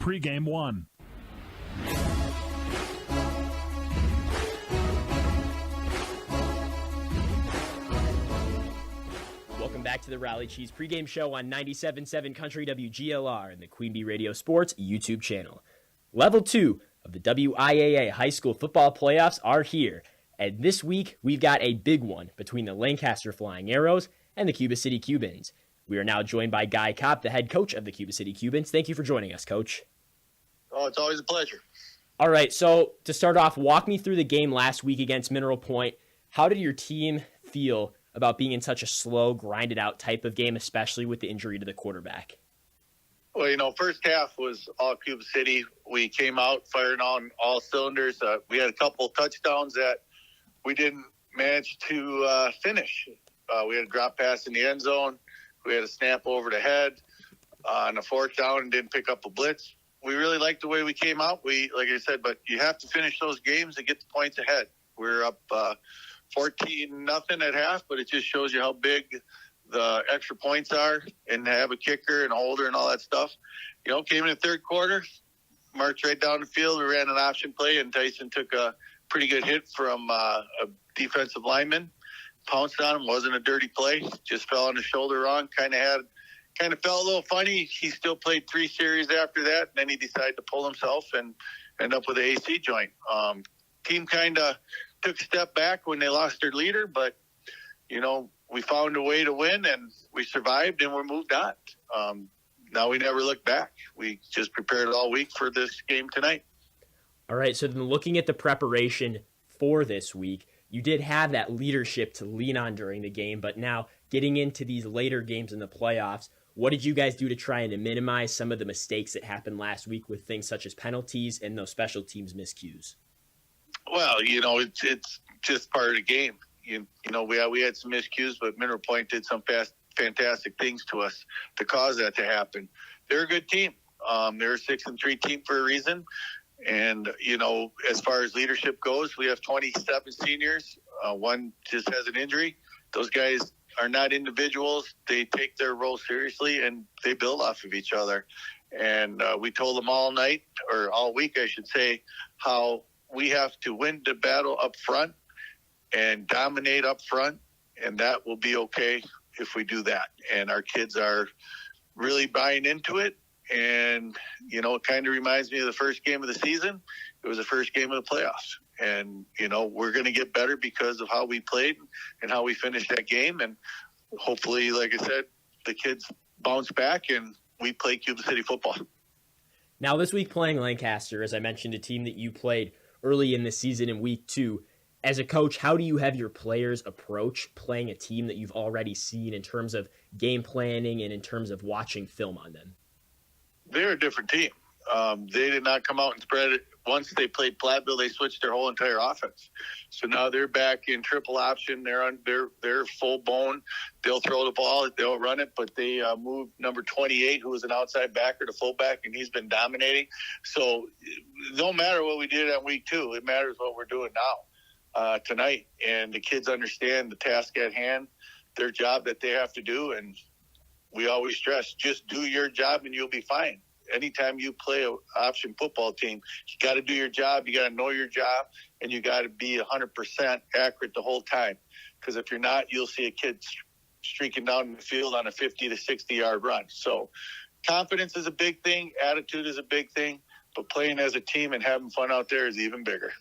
Pregame 1. Welcome back to the Rally Cheese pregame show on 97.7 Country WGLR and the Queen Bee Radio Sports YouTube channel. Level 2 of the WIAA High School Football Playoffs are here, and this week we've got a big one between the Lancaster Flying Arrows and the Cuba City Cubans. We are now joined by Guy Kopp, the head coach of the Cuba City Cubans. Thank you for joining us, Coach. Oh, it's always a pleasure. All right, so to start off, walk me through the game last week against Mineral Point. How did your team feel about being in such a slow, grinded-out type of game, especially with the injury to the quarterback? Well, first half was all Cuba City. We came out firing on all cylinders. We had a couple touchdowns that we didn't manage to finish. We had a drop pass in the end zone. We had a snap over the head on a fourth down and didn't pick up a blitz. We really liked the way we came out. Like I said, but you have to finish those games to get the points ahead. We're up 14-0 at half, but it just shows you how big the extra points are, and to have a kicker and a holder and all that stuff. Came in the third quarter, marched right down the field. We ran an option play, and Tyson took a pretty good hit from a defensive lineman. Pounced on him. Wasn't a dirty play. Just fell on the shoulder wrong. Kind of felt a little funny. He still played 3 series after that. And then he decided to pull himself and end up with an AC joint. Team kind of took a step back when they lost their leader, but we found a way to win, and we survived, and we're moved on. Now we never look back. We just prepared all week for this game tonight. All right. So then, looking at the preparation for this week, you did have that leadership to lean on during the game, but now getting into these later games in the playoffs, what did you guys do to try and minimize some of the mistakes that happened last week with things such as penalties and those special teams miscues? Well, it's just part of the game. We had some miscues, but Mineral Point did some fantastic things to us to cause that to happen. They're a good team. They're a 6-3 team for a reason. And, as far as leadership goes, we have 27 seniors. One just has an injury. Those guys are not individuals. They take their role seriously, and they build off of each other. And we told them all night, or all week, I should say, how we have to win the battle up front and dominate up front, and that will be okay if we do that. And our kids are really buying into it. And, it kind of reminds me of the first game of the season. It was the first game of the playoffs. And, we're going to get better because of how we played and how we finished that game. And hopefully, like I said, the kids bounce back and we play Cuba City football. Now, this week playing Lancaster, as I mentioned, a team that you played early in the season in week 2. As a coach, how do you have your players approach playing a team that you've already seen in terms of game planning and in terms of watching film on them? They're a different team. They did not come out and spread it. Once they played Platteville, they switched their whole entire offense. So now they're back in triple option. They're full bone. They'll throw the ball. They'll run it. But they moved number 28, who was an outside backer, to fullback, and he's been dominating. So no matter what we did on week 2, it matters what we're doing now, tonight. And the kids understand the task at hand, their job that they have to do. And we always stress, just do your job and you'll be fine. Anytime you play an option football team, you got to do your job. You got to know your job, and you got to be 100% accurate the whole time. Because if you're not, you'll see a kid streaking down the field on a 50 to 60-yard run. So confidence is a big thing. Attitude is a big thing. But playing as a team and having fun out there is even bigger.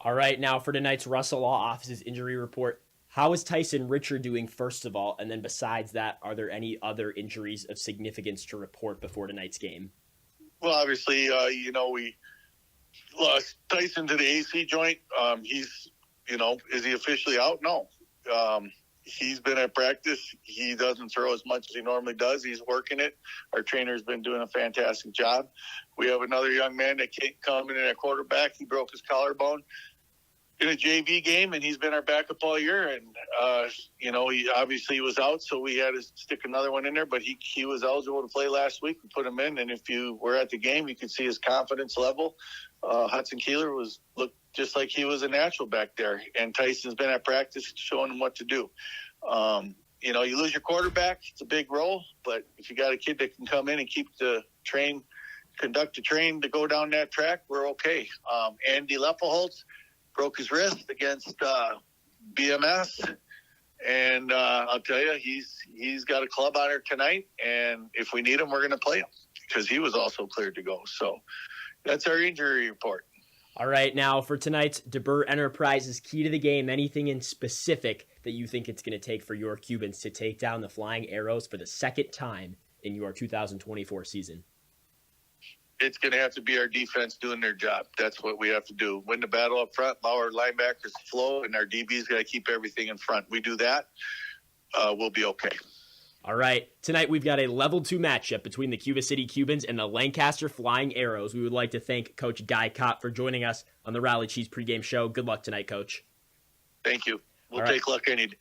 All right, now for tonight's Russell Law Office's injury report. How is Tyson Richard doing, first of all? And then besides that, are there any other injuries of significance to report before tonight's game? Well, obviously, we lost Tyson to the AC joint. He's, is he officially out? No. He's been at practice. He doesn't throw as much as he normally does. He's working it. Our trainer's been doing a fantastic job. We have another young man that can't come in at quarterback. He broke his collarbone in a JV game, and he's been our backup all year. And, he obviously was out, so we had to stick another one in there. But he was eligible to play last week. We put him in, and if you were at the game, you could see his confidence level. Hudson Keeler looked just like he was a natural back there. And Tyson's been at practice showing him what to do. You lose your quarterback, it's a big role. But if you got a kid that can come in and keep the train conduct a train to go down that track, we're okay. Andy Lepfelholtz broke his wrist against BMS. And I'll tell you, he's got a club honor tonight. And if we need him, we're going to play him because he was also cleared to go. So that's our injury report. All right, now for tonight's DeBur Enterprises key to the game, anything in specific that you think it's going to take for your Cubans to take down the Flying Arrows for the second time in your 2024 season? It's going to have to be our defense doing their job. That's what we have to do. Win the battle up front, allow our linebackers to flow, and our DB's got to keep everything in front. We do that, we'll be okay. All right. Tonight we've got a level 2 matchup between the Cuba City Cubans and the Lancaster Flying Arrows. We would like to thank Coach Guy Kopp for joining us on the Rally Cheese pregame show. Good luck tonight, Coach. Thank you. We'll take luck any day.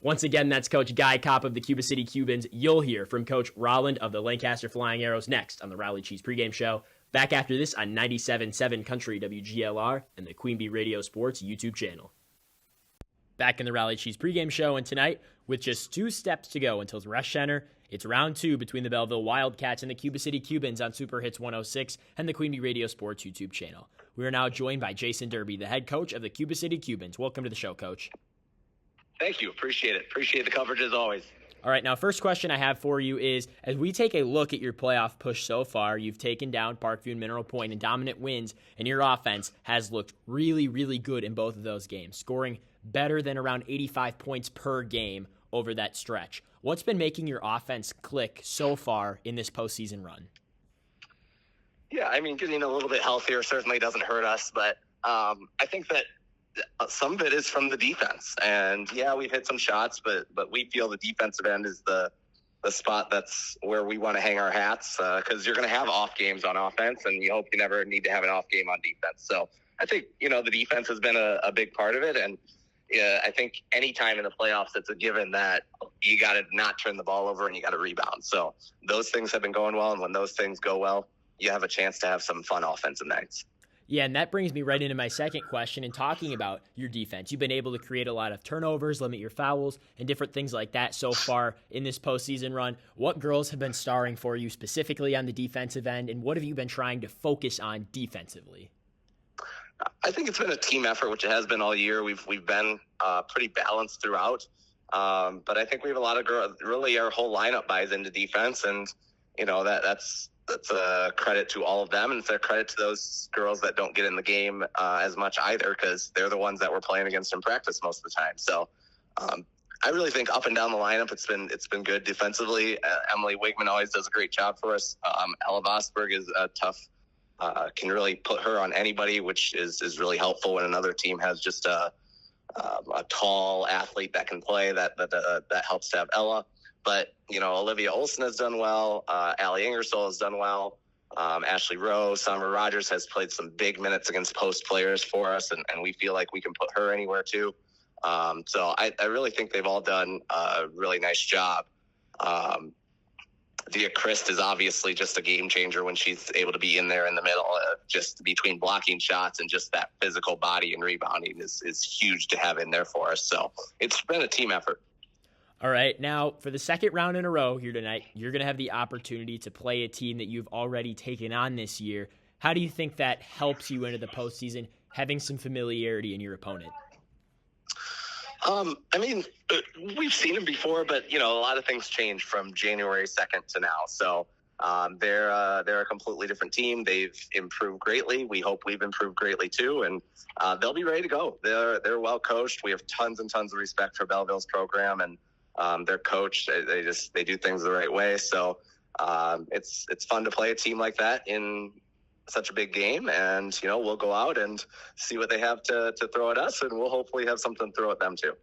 Once again, that's Coach Guy Kopp of the Cuba City Cubans. You'll hear from Coach Rolland of the Lancaster Flying Arrows next on the Rally Cheese pregame show. Back after this on 97.7 Country WGLR and the Queen Bee Radio Sports YouTube channel. Back in the Rally Cheese pregame show, and tonight, with just 2 steps to go until Rush Center, it's round 2 between the Belleville Wildcats and the Cuba City Cubans on Super Hits 106 and the Queen Bee Radio Sports YouTube channel. We are now joined by Jason Derby, the head coach of the Cuba City Cubans. Welcome to the show, Coach. Thank you. Appreciate it. Appreciate the coverage as always. All right, now first question I have for you is, as we take a look at your playoff push so far, you've taken down Parkview and Mineral Point in dominant wins, and your offense has looked really, really good in both of those games, scoring better than around 85 points per game over that stretch. What's been making your offense click so far in this postseason run? Yeah, I mean, getting a little bit healthier certainly doesn't hurt us, but I think that some of it is from the defense. And yeah, we've hit some shots, but we feel the defensive end is the spot that's where we want to hang our hats, because you're going to have off games on offense, and you hope you never need to have an off game on defense. So I think, the defense has been a big part of it. And I think anytime in the playoffs, it's a given that you got to not turn the ball over and you got to rebound. So those things have been going well. And when those things go well, you have a chance to have some fun offensive nights. Yeah, and that brings me right into my second question and talking about your defense. You've been able to create a lot of turnovers, limit your fouls, and different things like that so far in this postseason run. What girls have been starring for you specifically on the defensive end, and what have you been trying to focus on defensively? I think it's been a team effort, which it has been all year. We've been pretty balanced throughout, but I think we have a lot of girls. Really, our whole lineup buys into defense, and that's a credit to all of them, and it's a credit to those girls that don't get in the game as much either, because they're the ones that we're playing against in practice most of the time. So I really think up and down the lineup, it's been good defensively. Emily Wigman always does a great job for us. Ella Vosberg is tough. Can really put her on anybody, which is really helpful when another team has just a tall athlete that can play. That helps to have Ella. But, Olivia Olsen has done well. Allie Ingersoll has done well. Ashley Rowe, Summer Rogers has played some big minutes against post players for us, and we feel like we can put her anywhere too. So I really think they've all done a really nice job. Dia Christ is obviously just a game changer when she's able to be in there in the middle, just between blocking shots and just that physical body and rebounding is huge to have in there for us. So it's been a team effort. All right, now for the second round in a row here tonight, you're going to have the opportunity to play a team that you've already taken on this year. How do you think that helps you into the postseason, having some familiarity in your opponent? I mean, we've seen them before, but, a lot of things change from January 2nd to now. So they're a completely different team. They've improved greatly. We hope we've improved greatly too, and they'll be ready to go. They're well coached. We have tons and tons of respect for Belleville's program, and they're coached. They do things the right way. So it's fun to play a team like that in such a big game, and we'll go out and see what they have to throw at us, and we'll hopefully have something to throw at them too.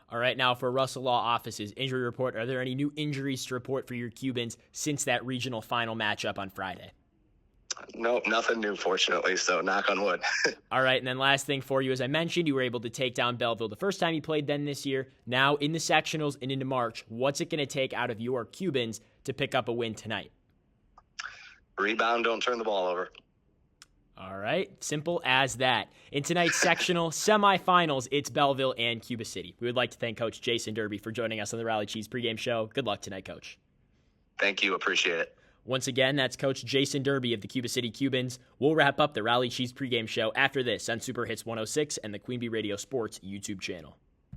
All right, now for Russell Law Office's injury report, are there any new injuries to report for your Cubans since that regional final matchup on Friday? No, nothing new, fortunately, so knock on wood. All right, and then last thing for you, as I mentioned, you were able to take down Belleville the first time you played them this year. Now in the sectionals and into March, what's it going to take out of your Cubans to pick up a win tonight? Rebound, don't turn the ball over. All right, simple as that. In tonight's sectional semifinals, it's Belleville and Cuba City. We would like to thank Coach Jason Derby for joining us on the Rally Cheese pregame show. Good luck tonight, Coach. Thank you. Appreciate it. Once again, that's Coach Jason Derby of the Cuba City Cubans. We'll wrap up the Rally Cheese pregame show after this on Super Hits 106 and the Queen Bee Radio Sports YouTube channel.